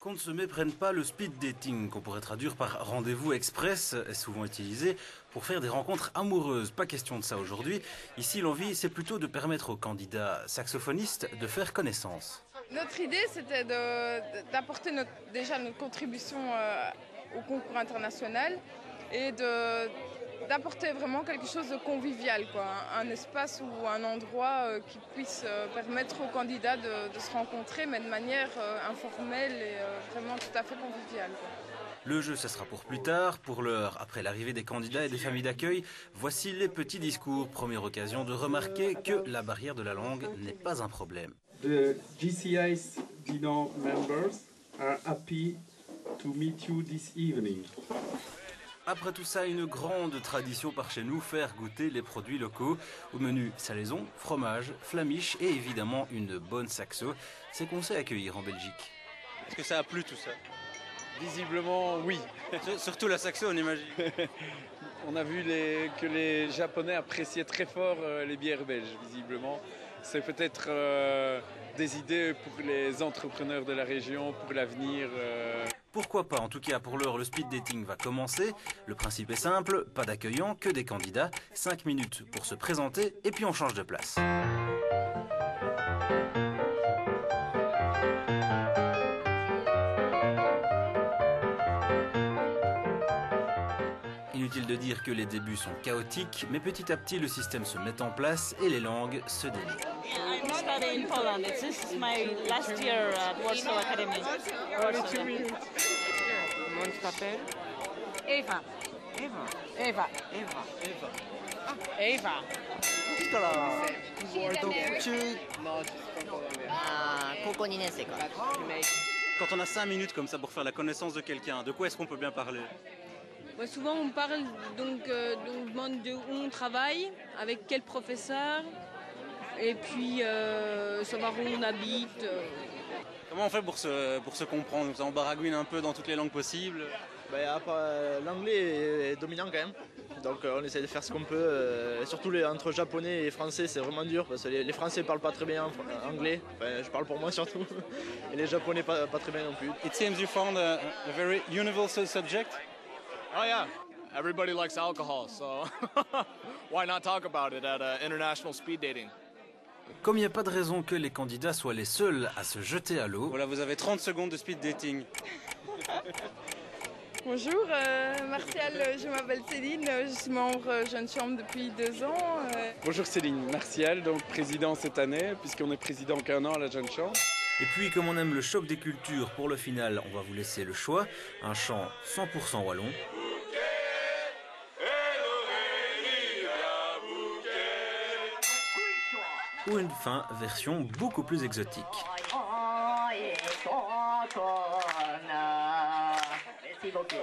Qu'on ne se méprenne pas, le speed dating, qu'on pourrait traduire par rendez-vous express, est souvent utilisé pour faire des rencontres amoureuses. Pas question de ça aujourd'hui. Ici, l'envie, c'est plutôt de permettre aux candidats saxophonistes de faire connaissance. Notre idée, c'était d'apporter déjà notre contribution au concours international et d'apporter vraiment quelque chose de convivial, quoi. Un espace ou un endroit qui puisse permettre aux candidats de se rencontrer, mais de manière informelle et vraiment tout à fait conviviale, quoi. Le jeu, ça sera pour plus tard. Pour l'heure, après l'arrivée des candidats et des familles d'accueil, voici les petits discours. Première occasion de remarquer que la barrière de la langue n'est pas un problème. The GCI's Dino members are happy to meet you this evening. Après tout ça, une grande tradition par chez nous, faire goûter les produits locaux. Au menu, salaison, fromage, flamiche et évidemment une bonne saxo. C'est qu'on sait accueillir en Belgique. Est-ce que ça a plu tout ça? Visiblement, oui. Surtout la saxo, on imagine. On a vu que les Japonais appréciaient très fort les bières belges, visiblement. C'est peut-être des idées pour les entrepreneurs de la région, pour l'avenir. Pourquoi pas? En tout cas, pour l'heure, le speed dating va commencer. Le principe est simple, pas d'accueillants, que des candidats. 5 minutes pour se présenter et puis on change de place. Inutile de dire que les débuts sont chaotiques, mais petit à petit le système se met en place et les langues se délient. I'm studying in Poland. This is my last year at Warsaw Academy. Comment tu t'appelles? Eva. Eva. Eva. Eva. Eva. Quand on a 5 minutes comme ça pour faire la connaissance de quelqu'un, de quoi est-ce qu'on peut bien parler? Bah, souvent on parle on demande de où on travaille, avec quel professeur, et puis savoir où on habite. Comment on fait pour se comprendre? On baragouine un peu dans toutes les langues possibles. L'anglais est dominant quand même, donc on essaie de faire ce qu'on peut. Surtout entre japonais et français, c'est vraiment dur parce que les français parlent pas très bien anglais. Enfin, je parle pour moi surtout, et les japonais pas très bien non plus. It seems you found a very universal subject. Oh yeah, everybody likes alcohol, so why not talk about it at international speed dating? Comme il n'y a pas de raison que les candidats soient les seuls à se jeter à l'eau. Voilà, vous avez 30 secondes de speed dating. Bonjour, Martial, je m'appelle Céline, je suis membre Jeune Chambre depuis 2 ans. Bonjour Céline, Martial, donc président cette année, puisqu'on est président qu'1 an à la Jeune Chambre. Et puis, comme on aime le choc des cultures, pour le final, on va vous laisser le choix. Un chant 100% wallon. Ou une fin version beaucoup plus exotique. Merci beaucoup.